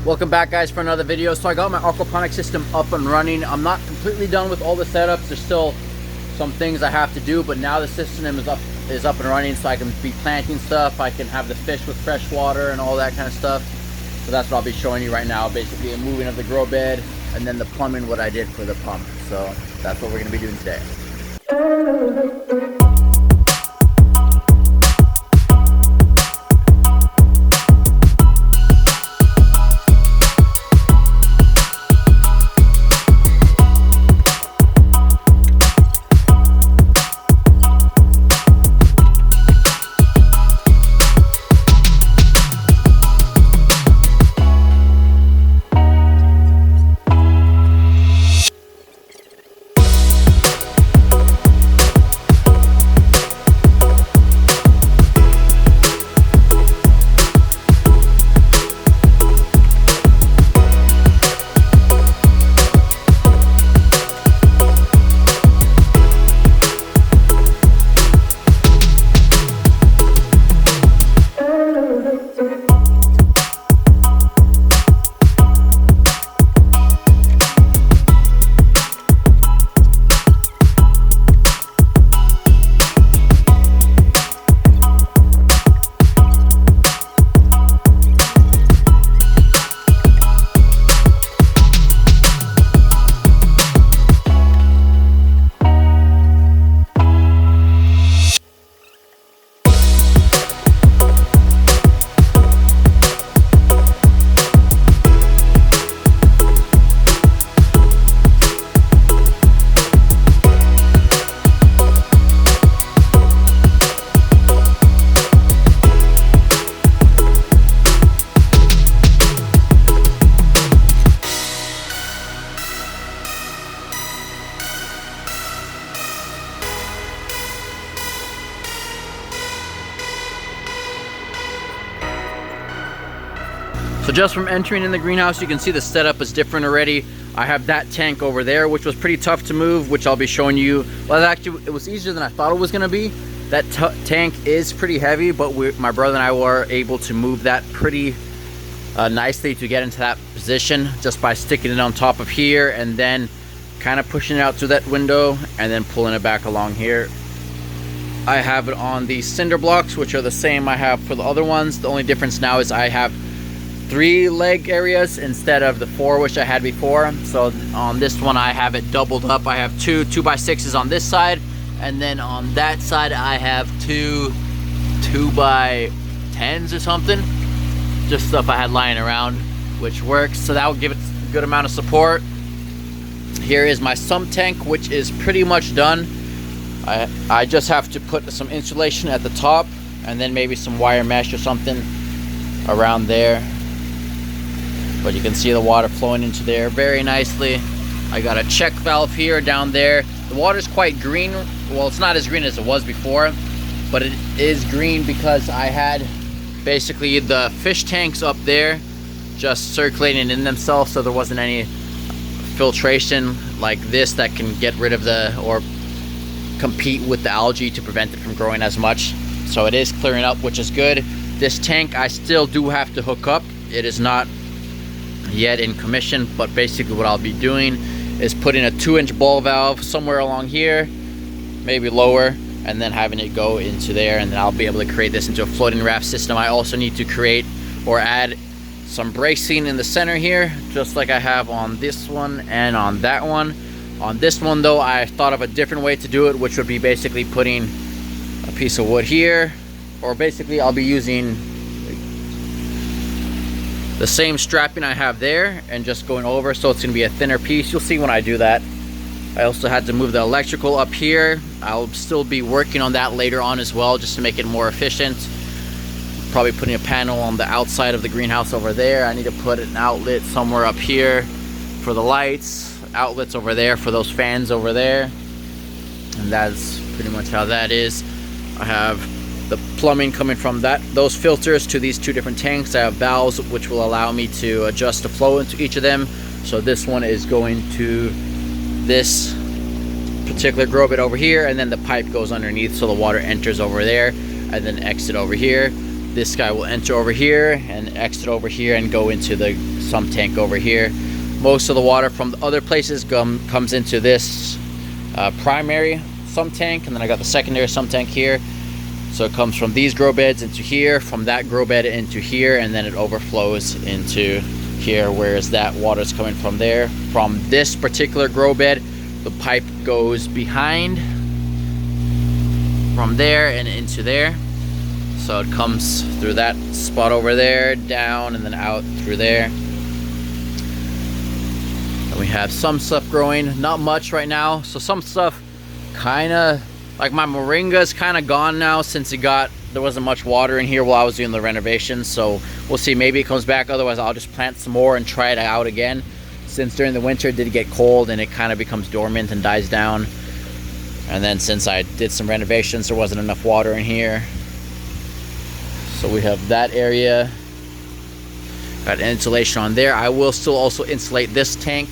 Welcome back, guys, for another video. So I got my aquaponics system up and running. I'm not completely done with all the setups. There's still some things I have to do, but now the system is up and running, so I can be planting stuff. I can have the fish with fresh water and all that kind of stuff. So that's what I'll be showing you right now, basically a moving of the grow bed and then the plumbing, what I did for the pump. So that's what we're going to be doing today. So just from entering in the greenhouse, you can see the setup is different already. I have that tank over there, which was pretty tough to move, which I'll be showing you. Well, actually, it was easier than I thought it was gonna be. That tank is pretty heavy, but my brother and I were able to move that pretty nicely to get into that position just by sticking it on top of here and then kind of pushing it out through that window and then pulling it back along here. I have it on the cinder blocks, which are the same I have for the other ones. The only difference now is I have 3 leg areas instead of the 4 which I had before. So on this one I have it doubled up. I have 2 2x6s on this side, and then on that side I have 2 2x10s or something, just stuff I had lying around, which works. So that will give it a good amount of support. Here is my sump tank, which is pretty much done. I just have to put some insulation at the top and then maybe some wire mesh or something around there. But you can see the water flowing into there very nicely. I got a check valve here, down there. The water's quite green. Well, it's not as green as it was before, but it is green because I had basically the fish tanks up there just circulating in themselves, so there wasn't any filtration like this that can get rid of or compete with the algae to prevent it from growing as much. So it is clearing up, which is good. This tank I still do have to hook up. It is not yet in commission, but basically what I'll be doing is putting a 2-inch ball valve somewhere along here, maybe lower, and then having it go into there, and then I'll be able to create this into a floating raft system. I also need to create or add some bracing in the center here, just like I have on this one and on that one. On this one though, I thought of a different way to do it, which would be basically putting a piece of wood here, or basically I'll be using the same strapping I have there and just going over, so it's going to be a thinner piece. You'll see when I do that. I also had to move the electrical up here. I'll still be working on that later on as well, just to make it more efficient. Probably putting a panel on the outside of the greenhouse over there. I need to put an outlet somewhere up here for the lights, outlets over there for those fans over there, and that's pretty much how that is. I have the plumbing coming from those filters to these 2 different tanks. I have valves which will allow me to adjust the flow into each of them. So this one is going to this particular grow bed over here, and then the pipe goes underneath so the water enters over there and then exit over here. this guy will enter over here and exit over here and go into the sump tank over here. Most of the water from the other places comes into this primary sump tank, and then I got the secondary sump tank here. So it comes from these grow beds into here, from that grow bed into here, and then it overflows into here, whereas that water is coming from there. From this particular grow bed, the pipe goes behind from there and into there. So it comes through that spot over there, down, and then out through there. And we have some stuff growing, not much right now. So some stuff kind of, like my moringa is kind of gone now since there wasn't much water in here while I was doing the renovations. So we'll see, maybe it comes back. Otherwise I'll just plant some more and try it out again. Since during the winter it did get cold and it kind of becomes dormant and dies down. And then since I did some renovations, there wasn't enough water in here. So we have that area. Got insulation on there. I will still also insulate this tank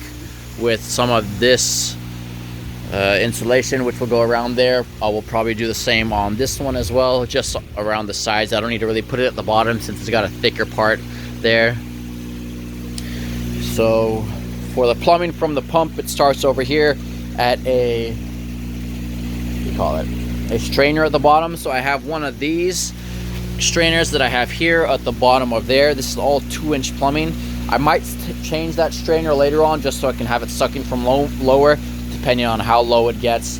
with some of this insulation, which will go around there. I will probably do the same on this one as well, just around the sides. I don't need to really put it at the bottom since it's got a thicker part there. So for the plumbing from the pump, it starts over here at a, what do you call it, a strainer at the bottom. So I have one of these strainers that I have here at the bottom of there. This is all 2-inch plumbing. I might change that strainer later on just so I can have it sucking from lower, depending on how low it gets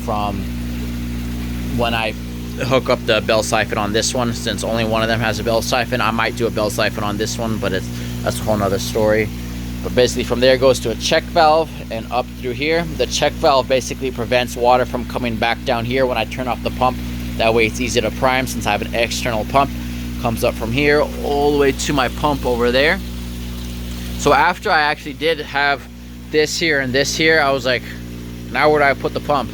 from when I hook up the bell siphon on this one. Since only one of them has a bell siphon, I might do a bell siphon on this one, but that's a whole nother story. But basically from there it goes to a check valve and up through here. The check valve basically prevents water from coming back down here when I turn off the pump. That way it's easy to prime since I have an external pump. Comes up from here all the way to my pump over there. So after I actually did have this here and this here, I was like, now where do I put the pump?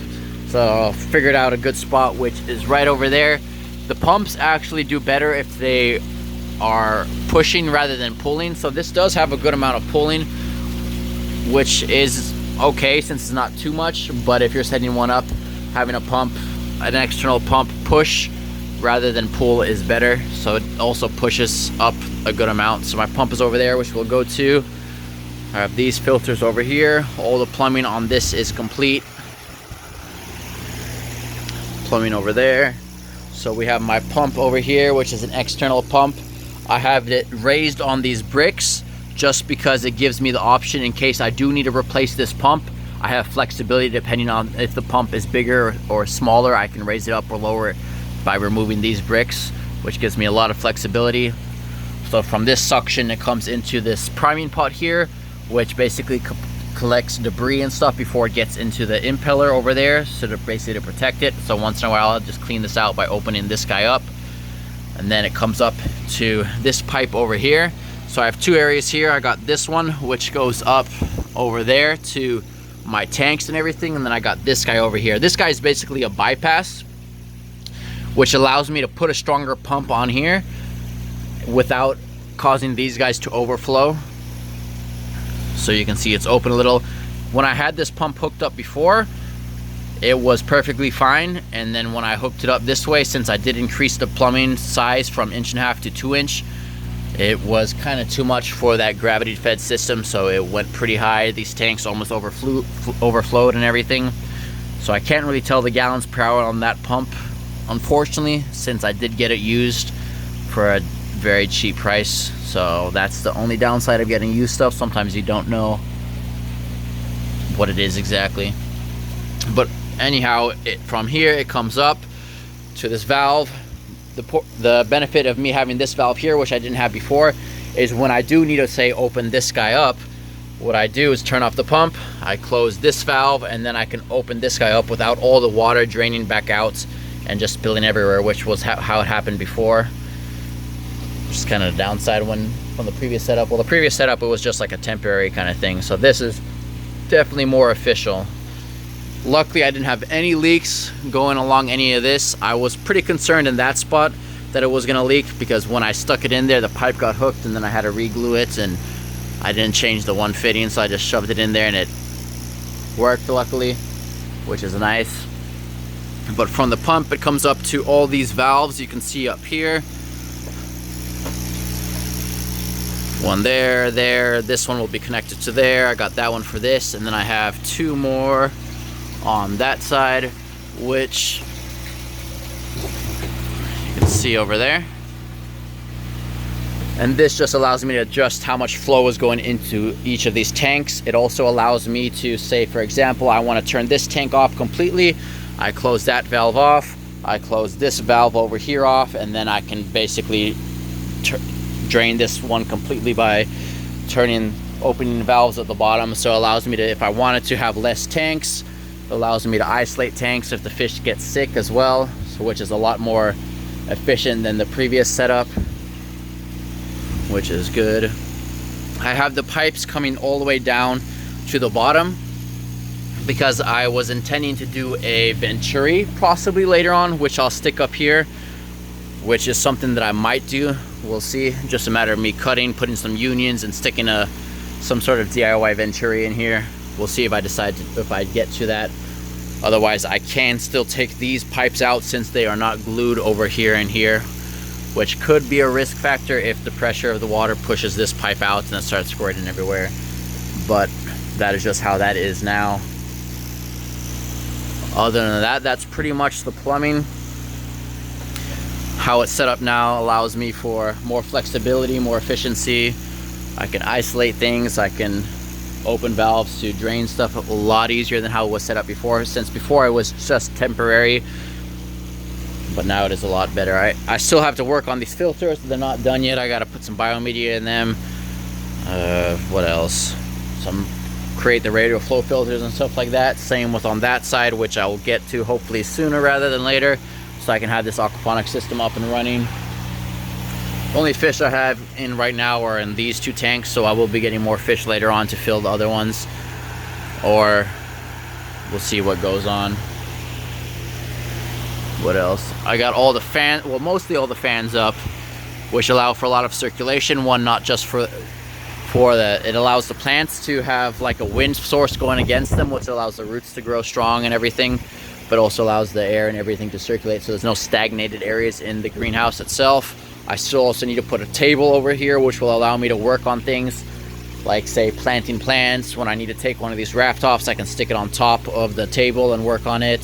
So I figured out a good spot, which is right over there. The pumps actually do better if they are pushing rather than pulling. So this does have a good amount of pulling, which is okay since it's not too much. But if you're setting one up, having a pump, an external pump push rather than pull is better. So it also pushes up a good amount. So my pump is over there, which we'll go to. I have these filters over here. All the plumbing on this is complete. Plumbing over there. So we have my pump over here, which is an external pump. I have it raised on these bricks just because it gives me the option in case I do need to replace this pump. I have flexibility depending on if the pump is bigger or smaller. I can raise it up or lower it by removing these bricks, which gives me a lot of flexibility. So from this suction, it comes into this priming pot here, which basically collects debris and stuff before it gets into the impeller over there, so to basically to protect it. So once in a while I'll just clean this out by opening this guy up, and then it comes up to this pipe over here. So I have two areas here. I got this one which goes up over there to my tanks and everything, and then I got this guy over here. This guy is basically a bypass, which allows me to put a stronger pump on here without causing these guys to overflow. So you can see it's open a little. When I had this pump hooked up before, it was perfectly fine, and then when I hooked it up this way, since I did increase the plumbing size from 1.5 to 2 inch, it was kind of too much for that gravity fed system, so it went pretty high. These tanks almost overflowed and everything. So I can't really tell the gallons per hour on that pump, unfortunately, since I did get it used for a very cheap price. So that's the only downside of getting used stuff. Sometimes you don't know what it is exactly. But anyhow, from here it comes up to this valve. The benefit of me having this valve here, which I didn't have before, is when I do need to, say, open this guy up, what I do is turn off the pump, I close this valve, and then I can open this guy up without all the water draining back out and just spilling everywhere, which was how it happened before. Just kind of a downside from the previous setup. Well, the previous setup, it was just like a temporary kind of thing. So this is definitely more official. Luckily, I didn't have any leaks going along any of this. I was pretty concerned in that spot that it was gonna leak, because when I stuck it in there, the pipe got hooked and then I had to re-glue it, and I didn't change the one fitting, so I just shoved it in there and it worked, luckily, which is nice. But from the pump, it comes up to all these valves you can see up here. One there, this one will be connected to there. I got that one for this, and then I have 2 more on that side, which you can see over there. And this just allows me to adjust how much flow is going into each of these tanks. It also allows me to say, for example, I want to turn this tank off completely. I close that valve off. I close this valve over here off, and then I can basically drain this one completely by opening the valves at the bottom. So it allows me to, if I wanted to have less tanks, it allows me to isolate tanks if the fish get sick as well, so which is a lot more efficient than the previous setup, which is good. I have the pipes coming all the way down to the bottom because I was intending to do a venturi possibly later on, which I'll stick up here, which is something that I might do. We'll see. Just a matter of me cutting, putting some unions, and sticking some sort of DIY venturi in here. We'll see if I decide if I get to that. Otherwise, I can still take these pipes out since they are not glued over here and here, which could be a risk factor if the pressure of the water pushes this pipe out and it starts squirting everywhere. But that is just how that is now. Other than that, that's pretty much the plumbing. How it's set up now allows me for more flexibility, more efficiency. I can isolate things, I can open valves to drain stuff a lot easier than how it was set up before, since before it was just temporary. But now it is a lot better. I still have to work on these filters. They're not done yet. I got to put some biomedia in them. What else? Create the radial flow filters and stuff like that. Same with on that side, which I will get to hopefully sooner rather than later, so I can have this aquaponics system up and running. The only fish I have in right now are in these 2 tanks, so I will be getting more fish later on to fill the other ones, or we'll see what goes on. What else? I got all the mostly all the fans up, which allow for a lot of circulation. One, not just it allows the plants to have like a wind source going against them, which allows the roots to grow strong and everything, but also allows the air and everything to circulate, so there's no stagnated areas in the greenhouse itself. I still also need to put a table over here, which will allow me to work on things like, say, planting plants. When I need to take one of these raft offs, I can stick it on top of the table and work on it,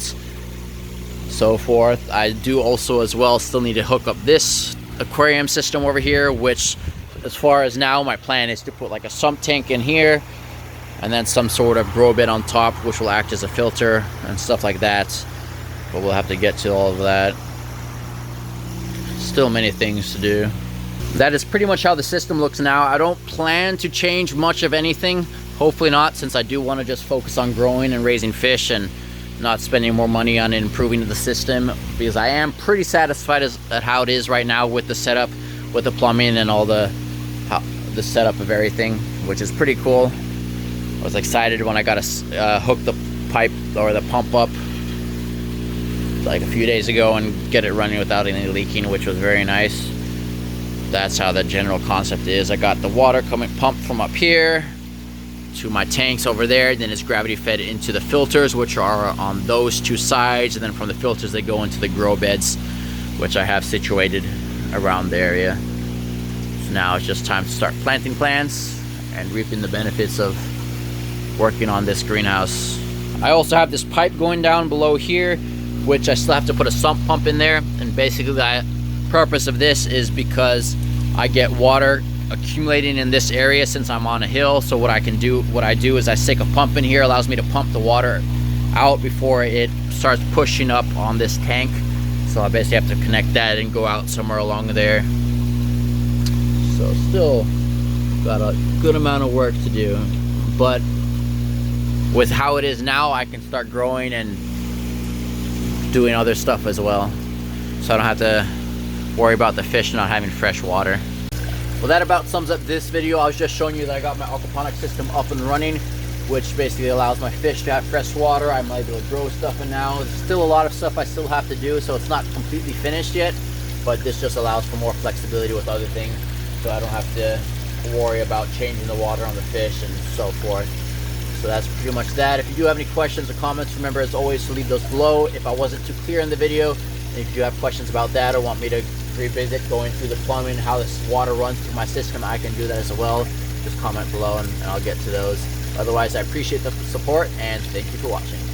so forth. I do also as well still need to hook up this aquarium system over here, which, as far as now, my plan is to put like a sump tank in here and then some sort of grow bed on top, which will act as a filter and stuff like that. But we'll have to get to all of that. Still many things to do. That is pretty much how the system looks now. I don't plan to change much of anything. Hopefully not, since I do want to just focus on growing and raising fish and not spending more money on improving the system, because I am pretty satisfied at how it is right now with the setup, with the plumbing and all the setup of everything, which is pretty cool. I was excited when I got to hook the pipe or the pump up like a few days ago and get it running without any leaking, which was very nice. That's how the general concept is. I got the water coming pumped from up here to my tanks over there, then it's gravity fed into the filters, which are on those 2 sides, and then from the filters they go into the grow beds, which I have situated around the area. So now it's just time to start planting plants and reaping the benefits of working on this greenhouse. I also have this pipe going down below here, which I still have to put a sump pump in there, and basically the purpose of this is because I get water accumulating in this area since I'm on a hill. So what I do is I stick a pump in here, allows me to pump the water out before it starts pushing up on this tank. So I basically have to connect that and go out somewhere along there. So still got a good amount of work to do, but with how it is now, I can start growing and doing other stuff as well, so I don't have to worry about the fish not having fresh water. Well, that about sums up this video. I was just showing you that I got my aquaponics system up and running, which basically allows my fish to have fresh water. I'm able to grow stuff in now. There's still a lot of stuff I still have to do, so it's not completely finished yet, but this just allows for more flexibility with other things, so I don't have to worry about changing the water on the fish and so forth. So that's pretty much that. If you do have any questions or comments, remember as always to leave those below if I wasn't too clear in the video. And if you have questions about that or want me to revisit going through the plumbing, how this water runs through my system, I can do that as well. Just comment below and I'll get to those. Otherwise, I appreciate the support and thank you for watching.